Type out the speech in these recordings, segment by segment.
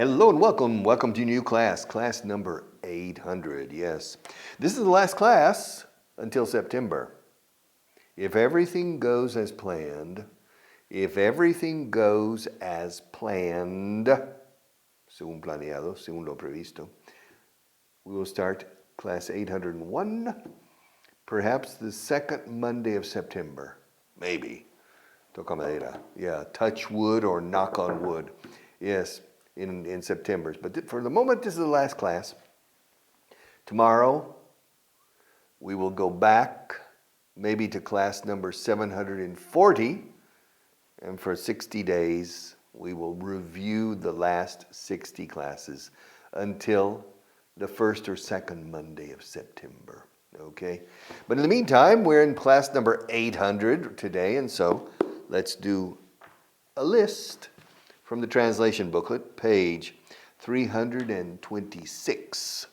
Hello and welcome. Welcome to new class, class number 800. Yes, this is the last class until September. If everything goes as planned, según planeado, según lo previsto, we will start class 801, perhaps the second Monday of September. Maybe. Toca madera. Yeah, touch wood or knock on wood. Yes, in September. But for the moment, this is the last class. Tomorrow, we will go back maybe to class number 740. And for 60 days, we will review the last 60 classes until the first or second Monday of September. Okay? But in the meantime, we're in class number 800 today, and so let's do a list from the translation booklet, page 326.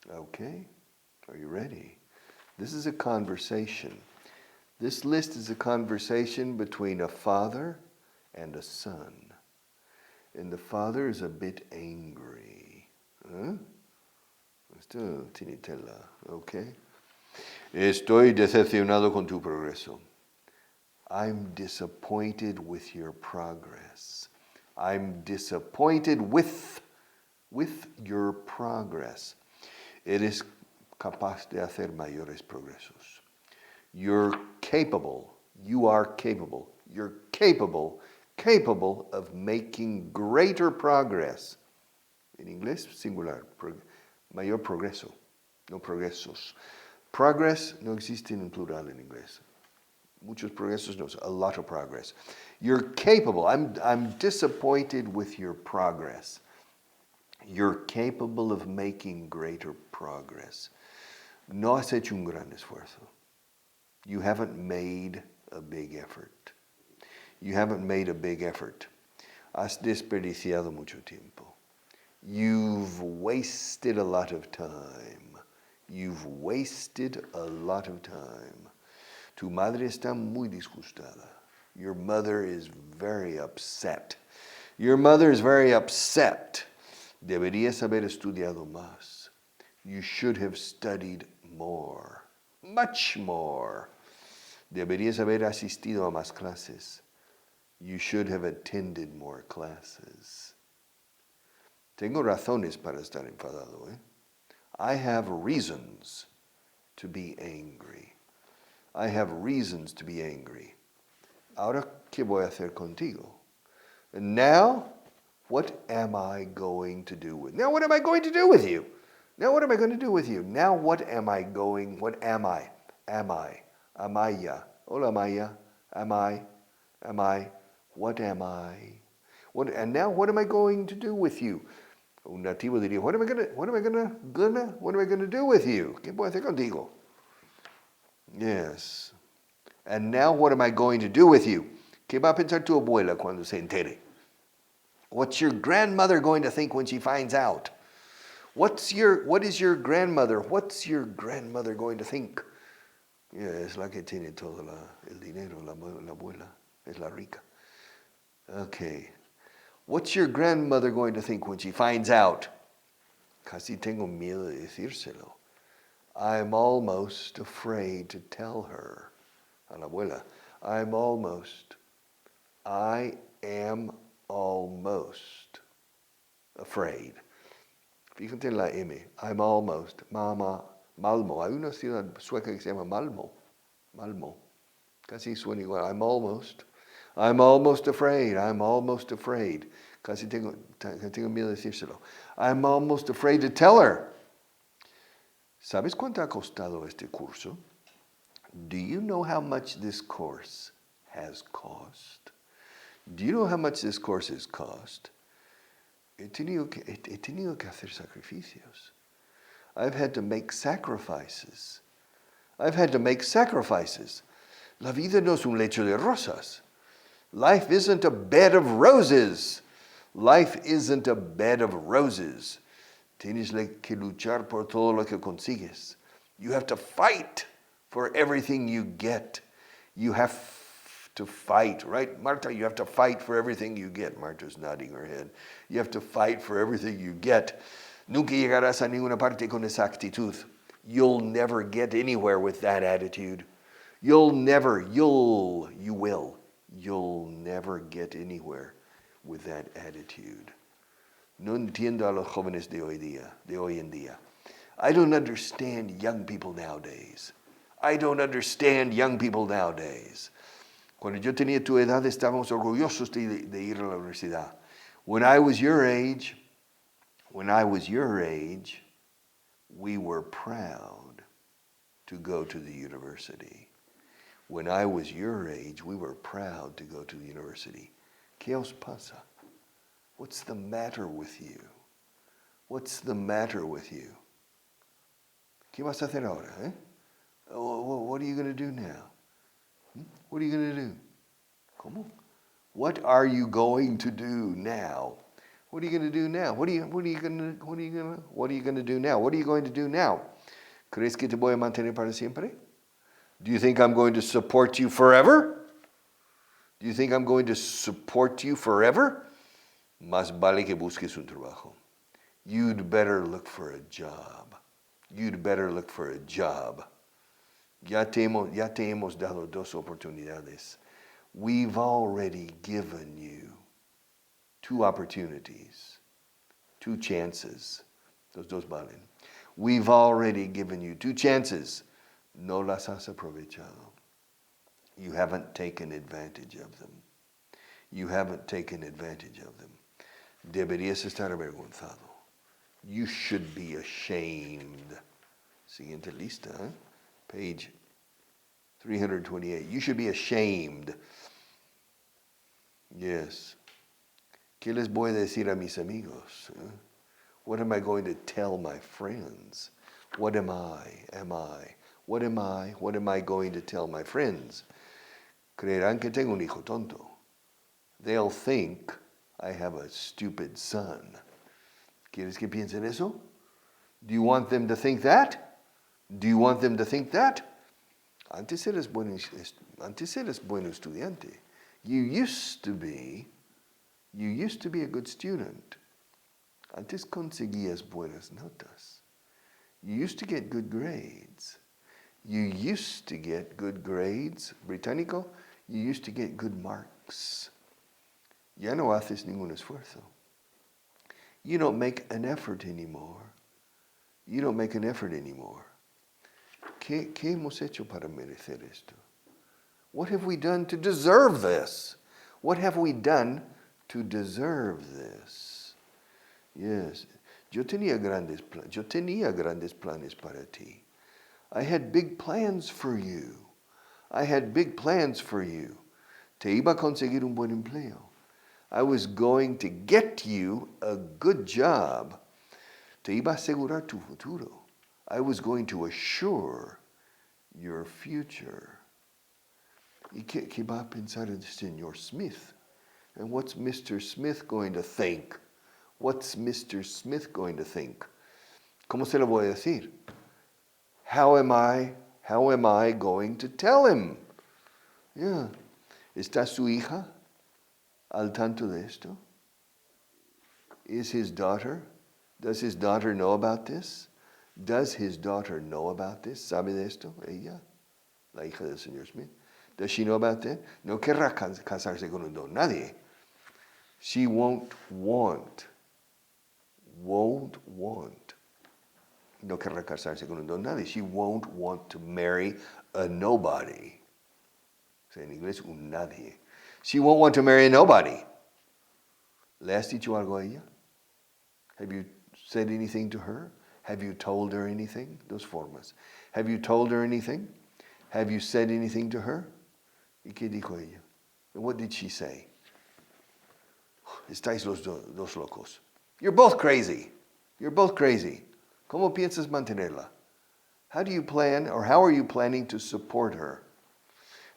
Okay, are you ready? This is a conversation. This list is a conversation between a father and a son. And the father is a bit angry. Esto tiene tela, okay? Estoy decepcionado con tu progreso. I'm disappointed with your progress. I'm disappointed with your progress. Eres capaz de hacer mayores progresos. You're capable. You are capable. You're capable of making greater progress. En inglés, singular. Mayor progreso. No progresos. Progress no existe en plural en inglés. Muchos progresos, no, a lot of progress. You're capable. I'm disappointed with your progress. You're capable of making greater progress. No has hecho un gran esfuerzo. You haven't made a big effort. You haven't made a big effort. Has desperdiciado mucho tiempo. You've wasted a lot of time. You've wasted a lot of time. Tu madre está muy disgustada. Your mother is very upset. Your mother is very upset. Deberías haber estudiado más. You should have studied more. Much more. Deberías haber asistido a más clases. You should have attended more classes. Tengo razones para estar enfadado, I have reasons to be angry. I have reasons to be angry. Ahora, ¿qué voy a hacer contigo? And now, what am I going to do with? Now, what am I going to do with you? Now, what am I going to do with you? Now, what am I? Am I? Amaya. Hola, Maya. Am I? What am I? And now, what am I going to do with you? Un nativo diría, what am I going to do with you? ¿Qué voy a hacer contigo? Yes. And now what am I going to do with you? ¿Qué va a pensar tu abuela cuando se entere? What's your grandmother going to think when she finds out? What is your grandmother going to think? Yeah, es la que tiene todo el dinero, la abuela, es la rica. Okay. What's your grandmother going to think when she finds out? Casi tengo miedo de decírselo. I'm almost afraid to tell her. A la abuela. I am almost afraid. Fíjate en la M. I'm almost. Malmo. Hay una ciudad sueca que se llama Malmo. Casi suena igual. I'm almost afraid. Casi tengo miedo de decírselo. I'm almost afraid to tell her. ¿Sabes cuánto ha costado este curso? Do you know how much this course has cost? Do you know how much this course has cost? He tenido que hacer sacrificios. I've had to make sacrifices. La vida no es un lecho de rosas. Life isn't a bed of roses. Tienes que luchar por todo lo que consigues. You have to fight for everything you get. You have to fight, right? Marta, you have to fight for everything you get. Marta's nodding her head. You have to fight for everything you get. Nunca llegarás a ninguna parte con esa actitud. You'll never get anywhere with that attitude. You'll never get anywhere with that attitude. No entiendo a los jóvenes de hoy en día. I don't understand young people nowadays. Cuando yo tenía tu edad, estábamos orgullosos de ir a la universidad. When I was your age, we were proud to go to the university. When I was your age, we were proud to go to the university. ¿Qué os pasa? What's the matter with you? ¿Qué vas a hacer ahora? What are you going to do now? What are you going to do? ¿Cómo? What are you going to do now? What are you going to do now? What are you going to do now? What are you going to do now? ¿Crees que te voy a mantener para siempre? Do you think I'm going to support you forever? Más vale que busques un trabajo. You'd better look for a job. Ya te hemos dado dos oportunidades. We've already given you 2 opportunities, 2 chances. Los dos valen. We've already given you 2 chances. No las has aprovechado. You haven't taken advantage of them. Deberías estar avergonzado. You should be ashamed. Siguiente lista, page 328. You should be ashamed. Yes. ¿Qué les voy a decir a mis amigos? What am I going to tell my friends? What am I going to tell my friends? Creerán que tengo un hijo tonto. They'll think I have a stupid son. ¿Quieres que piensen eso? Do you want them to think that? Antes eres buen estudiante. You used to be a good student. Antes conseguías buenas notas. You used to get good grades. Británico, you used to get good marks. Ya no haces ningún esfuerzo. You don't make an effort anymore. ¿Qué hemos hecho para merecer esto? What have we done to deserve this? Yes. Yo tenía grandes planes para ti. I had big plans for you. Te iba a conseguir un buen empleo. I was going to get you a good job. Te iba a asegurar tu futuro. I was going to assure your future. ¿Y qué va a pensar el señor Smith? And what's Mr. Smith going to think? ¿Cómo se lo voy a decir? How am I going to tell him? Yeah. ¿Está su hija al tanto de esto? Does his daughter know about this? ¿Sabe de esto? Ella, la hija del señor Smith. Does she know about that? No querrá casarse con un don nadie. She won't want. No querrá casarse con un don nadie. She won't want to marry a nobody. O sea, en inglés, un nadie. She won't want to marry a nobody. ¿Le has dicho algo a ella? Have you said anything to her? Have you told her anything? Dos formas. Have you told her anything? Have you said anything to her? ¿Y qué dijo ella? And what did she say? Estáis los dos locos. You're both crazy. ¿Cómo piensas mantenerla? How are you planning to support her?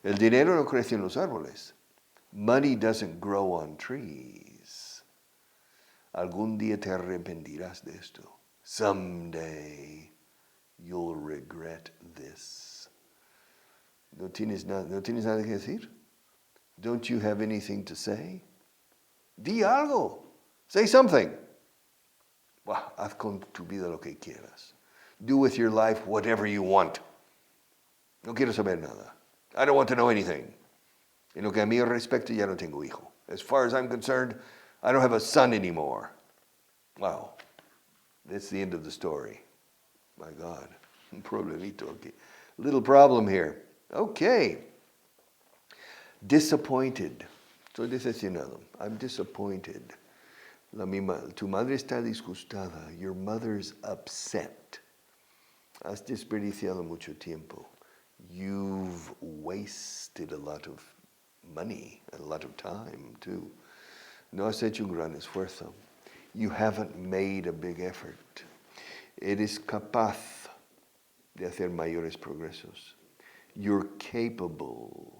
El dinero no crece en los árboles. Money doesn't grow on trees. Algún día te arrepentirás de esto. Someday you'll regret this. ¿No tienes nada que decir? Don't you have anything to say? Di algo. Say something. Well, haz con tu vida lo que quieras. Do with your life whatever you want. No quiero saber nada. I don't want to know anything. En lo que a mí respecta, ya no tengo hijo. As far as I'm concerned, I don't have a son anymore. Wow. That's the end of the story. My God. Un problemito aquí. Little problem here. Okay. Disappointed. Estoy decepcionado. I'm disappointed. Tu madre está disgustada. Your mother's upset. Has desperdiciado mucho tiempo. You've wasted a lot of money and a lot of time too. No has hecho un gran esfuerzo. You haven't made a big effort. Eres capaz de hacer mayores progresos. You're capable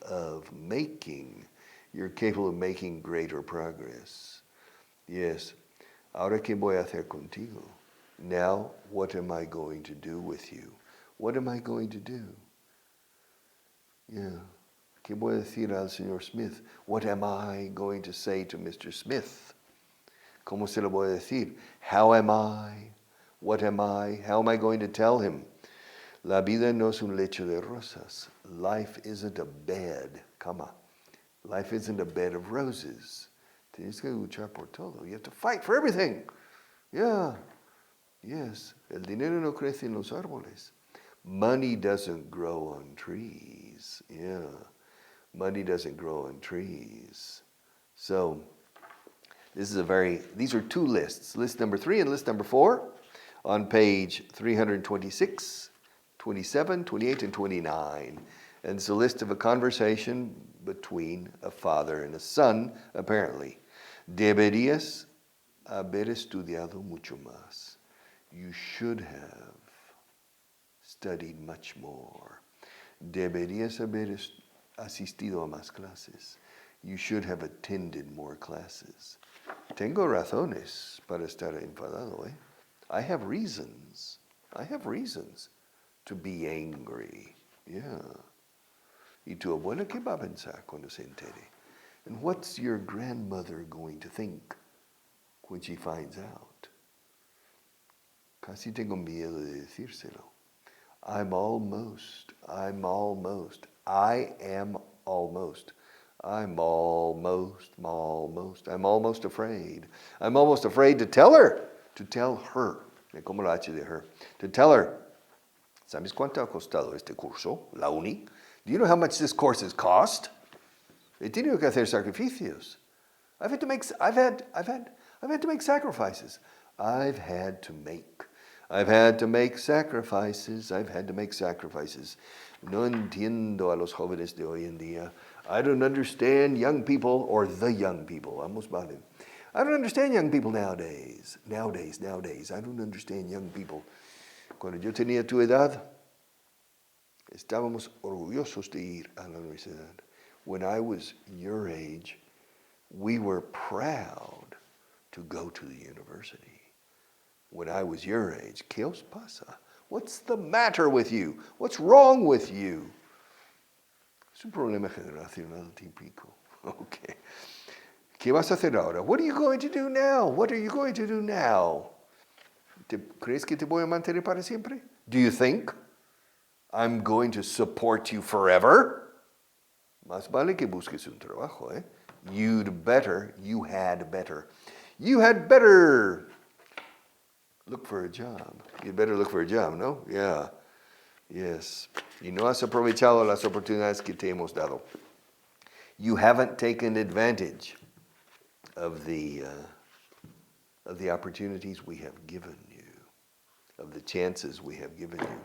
of making. You're capable of making greater progress. Yes. Ahora qué voy a hacer contigo? Now, what am I going to do with you? What am I going to do? Yeah. ¿Qué voy a decir al señor Smith? What am I going to say to Mr. Smith? ¿Cómo se lo voy a decir? How am I? What am I? How am I going to tell him? La vida no es un lecho de rosas. Life isn't a bed, Life isn't a bed of roses. Tienes que luchar por todo. You have to fight for everything. Yeah. Yes. El dinero no crece en los árboles. Money doesn't grow on trees. Yeah. Money doesn't grow on trees. So, these are two lists. List number 3 and list number 4 on page 326, 27, 28, and 29. And it's a list of a conversation between a father and a son, apparently. Deberías haber estudiado mucho más. You should have studied much more. Deberías haber asistido a más clases. You should have attended more classes. Tengo razones para estar enfadado, I have reasons to be angry. Yeah. ¿Y tu abuela qué va a pensar cuando se entere? And what's your grandmother going to think when she finds out? Casi tengo miedo de decírselo. I am almost afraid. I'm almost afraid to tell her. Como la H de her. To tell her, ¿sabes cuánto ha costado este curso, la uni? Do you know how much this course has cost? He tenido que hacer sacrificios. I've had to make sacrifices. I've had to make sacrifices. No entiendo a los jóvenes de hoy en día. I don't understand young people, or the young people. Vamos, vale. I don't understand young people nowadays. Nowadays. I don't understand young people. Cuando yo tenía tu edad, estábamos orgullosos de ir a la universidad. When I was your age, we were proud to go to the university. When I was your age, ¿qué os pasa? What's the matter with you? What's wrong with you? Es un problema generacional típico. Okay. ¿Qué vas a hacer ahora? What are you going to do now? ¿Crees que te voy a mantener para siempre? Do you think I'm going to support you forever? Más vale que busques un trabajo, You had better look for a job. You'd better look for a job, no? Yeah. Yes. Y no has aprovechado las oportunidades que te hemos dado. You haven't taken advantage of the opportunities we have given you, of the chances we have given you.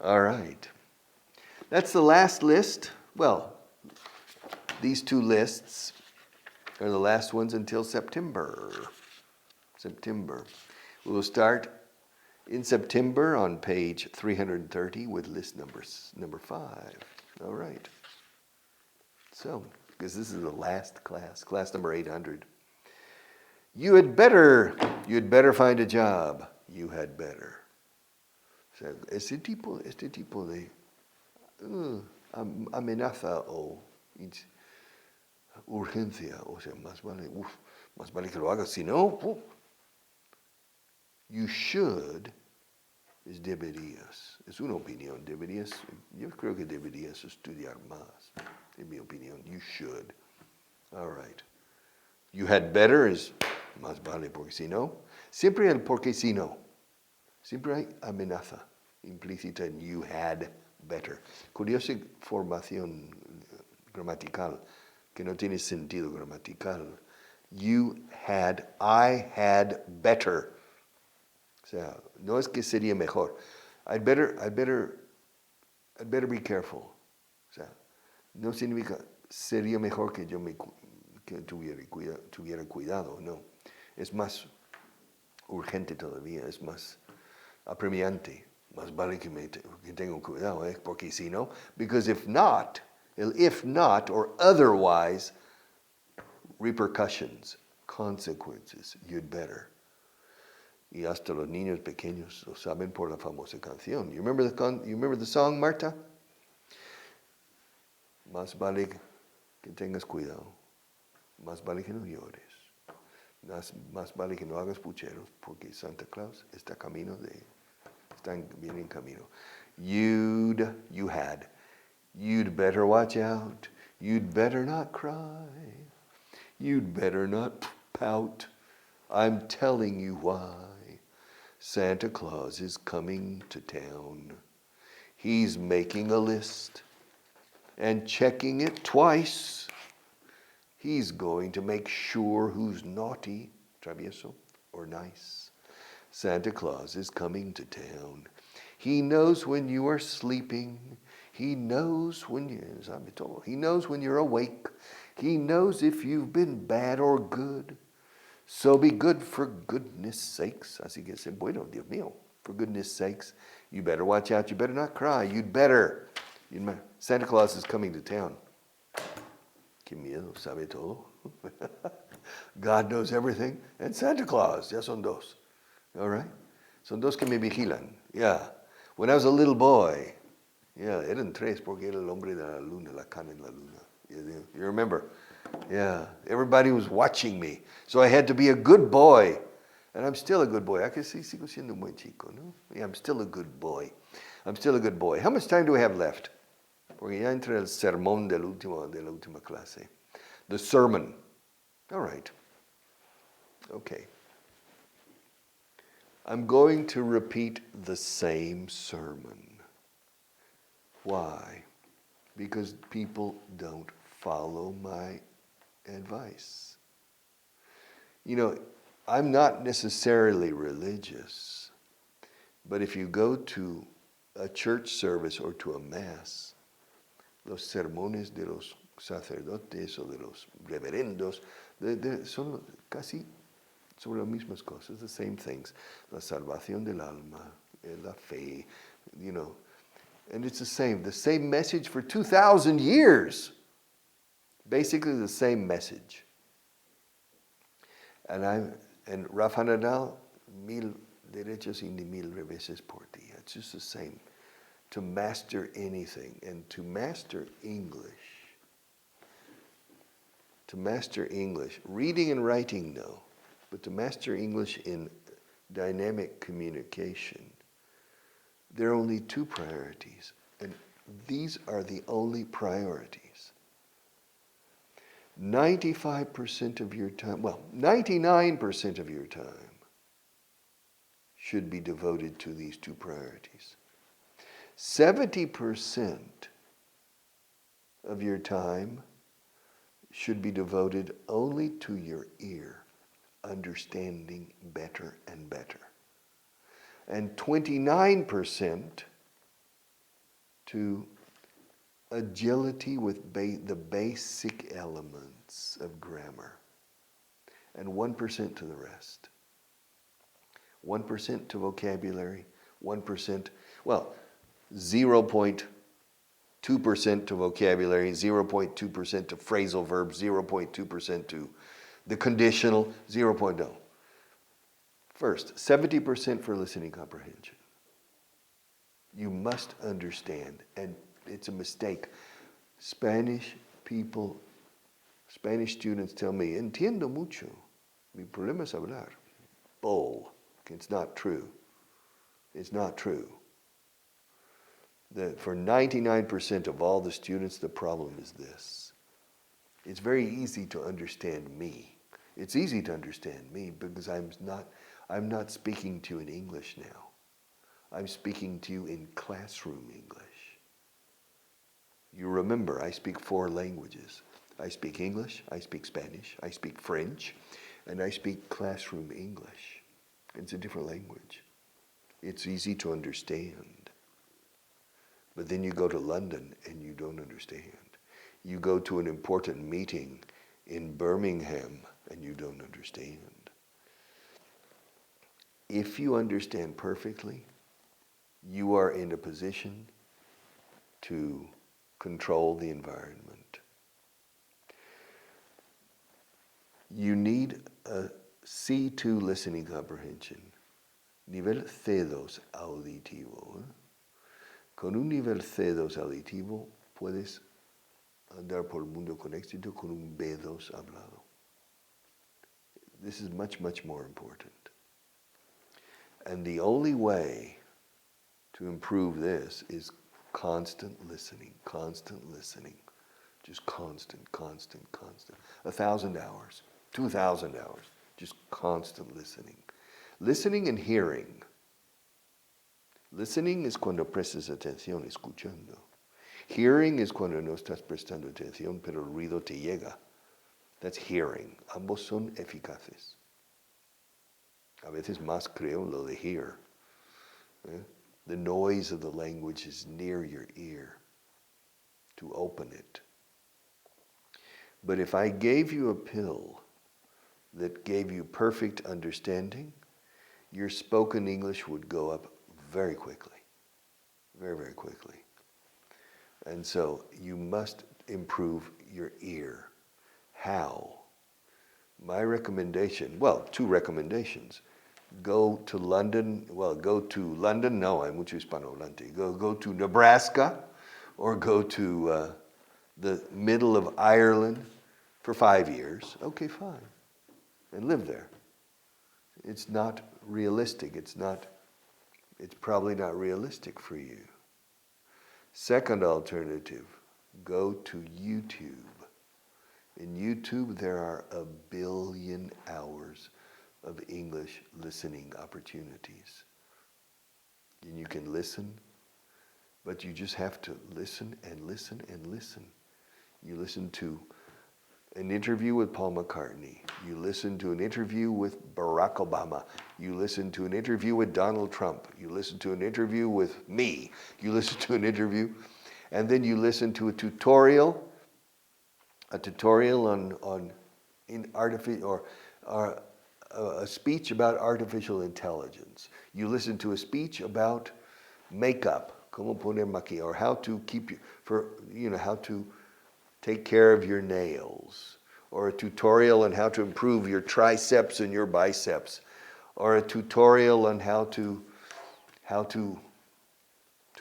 All right. That's the last list. Well, these two lists are the last ones until September. We'll start in September on page 330 with list number 5. All right. So, because this is the last class number 800. You had better find a job. You had better. O sea, este tipo de amenaza o urgencia, o sea, más vale que lo hagas, si no, you should es deberías, es una opinión, yo creo que deberías estudiar más, en mi opinión, you should, all right. You had better es más vale porque si no, siempre el porque si no, siempre hay amenaza implícita en you had better. Curiosa formación gramatical que no tiene sentido gramatical. I had better. O sea, no es que sería mejor. I'd better be careful. O sea, no significa sería mejor que yo que tuviera cuidado, no. Es más urgente todavía, es más apremiante. Más vale que tenga cuidado, porque si no, because if not, or otherwise, repercussions, consequences, you'd better. Y hasta los niños pequeños lo saben por la famosa canción. You remember the song, Marta? Más vale que tengas cuidado. Más vale que no llores. Más vale que no hagas pucheros, porque Santa Claus está bien en camino. You'd better watch out. You'd better not cry. You'd better not pout. I'm telling you why. Santa Claus is coming to town. He's making a list and checking it twice. He's going to make sure who's naughty, travieso, or nice. Santa Claus is coming to town. He knows when you are sleeping. He knows when you're awake. He knows if you've been bad or good. So be good for goodness sakes. Así que se bueno, Dios mío. For goodness sakes, you better watch out. You better not cry. You'd better. Santa Claus is coming to town. Qué miedo, sabe todo. God knows everything. And Santa Claus, ya son dos. All right? Son dos que me vigilan. Yeah. When I was a little boy, eran tres porque era el hombre de la luna, la cana en la luna. You remember? Yeah. Everybody was watching me. So I had to be a good boy. And I'm still a good boy. I can see, sigo siendo un buen chico, ¿no? Yeah, I'm still a good boy. How much time do we have left? Porque ya entra el sermón de la última clase. The sermon. All right. Okay. I'm going to repeat the same sermon. Why? Because people don't follow my advice. You know, I'm not necessarily religious, but if you go to a church service or to a mass, los sermones de los sacerdotes o de los reverendos son casi sobre las mismas cosas, the same things. La salvación del alma, la fe, you know. And it's the same message for 2,000 years. Basically the same message. And Rafa Nadal, 1000 derechos y 1000 reveses por día. It's just the same. To master anything and to master English, reading and writing, no, but to master English in dynamic communication, there are only two priorities, and these are the only priorities. 95% of your time, 99% of your time should be devoted to these two priorities. 70% of your time should be devoted only to your ear, understanding better and better. And 29% to agility with the basic elements of grammar. And 1% to the rest. 1% to vocabulary, 1%, 0.2% to vocabulary, 0.2% to phrasal verbs, 0.2% to the conditional, 0.0. First, 70% for listening comprehension. You must understand, and it's a mistake. Spanish students tell me, entiendo mucho. Mi problema es hablar. Bull. It's not true. It's not true. For 99% of all the students, the problem is this. It's very easy to understand me. It's easy to understand me because I'm not speaking to you in English now. I'm speaking to you in classroom English. You remember, I speak 4 languages. I speak English, I speak Spanish, I speak French, and I speak classroom English. It's a different language. It's easy to understand. But then you go to London and you don't understand. You go to an important meeting in Birmingham and you don't understand. If you understand perfectly, you are in a position to control the environment. You need a C2 listening comprehension, nivel C2 auditivo. Con un nivel C2 auditivo puedes andar por el mundo con éxito con un B2 hablado. This is much, much more important. And the only way to improve this is constant listening. Just constant. 1,000 hours, 2,000 hours, just constant listening. Listening and hearing. Listening es cuando prestas atención escuchando. Hearing es cuando no estás prestando atención, pero el ruido te llega. That's hearing. Ambos son eficaces. A veces más creo lo de hear. The noise of the language is near your ear to open it. But if I gave you a pill that gave you perfect understanding, your spoken English would go up very quickly. Very, very quickly. And so you must improve your ear. How? My recommendation, 2 recommendations. Go to London, no, hay mucho hispanohablante. Go to Nebraska or go to the middle of Ireland for 5 years. Okay, fine. And live there. It's not realistic. It's probably not realistic for you. Second alternative, go to YouTube. In YouTube, there are 1 billion hours of English listening opportunities. And you can listen, but you just have to listen and listen and listen. You listen to an interview with Paul McCartney. You listen to an interview with Barack Obama. You listen to an interview with Donald Trump. You listen to an interview with me. You listen to an interview, and then you listen to a tutorial on artificial or a speech about artificial intelligence. You listen to a speech about makeup, cómo poner maquillaje, or how to how to take care of your nails, or a tutorial on how to improve your triceps and your biceps, or a tutorial on how to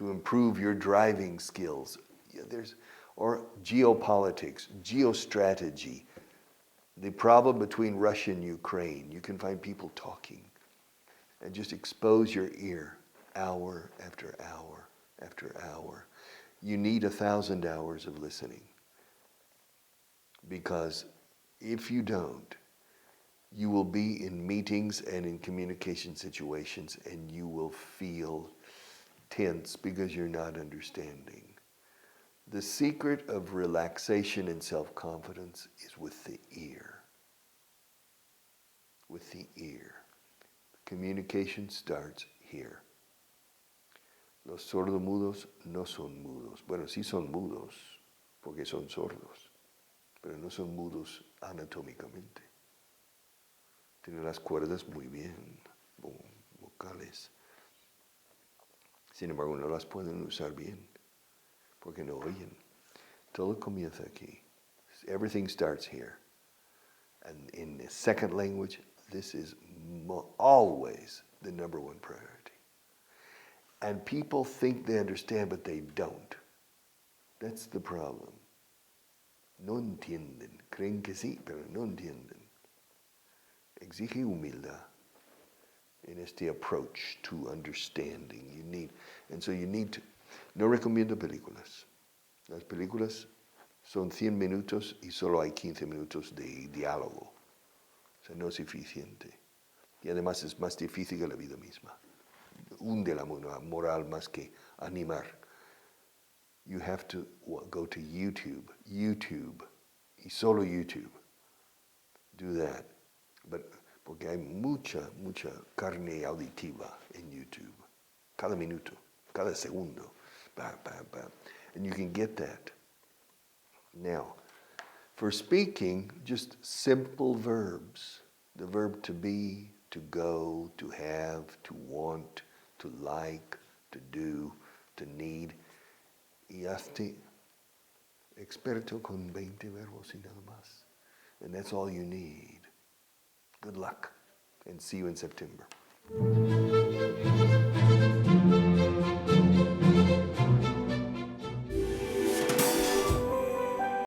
improve your driving skills. Or geopolitics, geostrategy, the problem between Russia and Ukraine. You can find people talking, and just expose your ear hour after hour after hour. You need 1,000 hours of listening, because if you don't, you will be in meetings and in communication situations and you will feel tense because you're not understanding. The secret of relaxation and self-confidence is with the ear. With the ear. Communication starts here. Los sordomudos no son mudos. Bueno, sí son mudos, porque son sordos, pero no son mudos anatómicamente. Tienen las cuerdas muy bien, vocales. Sin embargo, no las pueden usar bien, porque no oyen. Todo comienza aquí. Everything starts here. And in the second language, this is always the number 1 priority. And people think they understand, but they don't. That's the problem. No entienden. Creen que sí, pero no entienden. Exige humildad in este approach to understanding. You need to. No recomiendo películas. Las películas son 100 minutos y solo hay 15 minutos de diálogo. O sea, no es eficiente. Y además es más difícil que la vida misma. Hunde la moral más que animar. You have to go to YouTube, y solo YouTube. Do that. Porque hay mucha carne auditiva en YouTube. Cada minuto, cada segundo. And you can get that. Now, for speaking, just simple verbs. The verb to be, to go, to have, to want, to like, to do, to need. Y hazte experto con 20 verbos y nada más. And that's all you need. Good luck, and see you in September.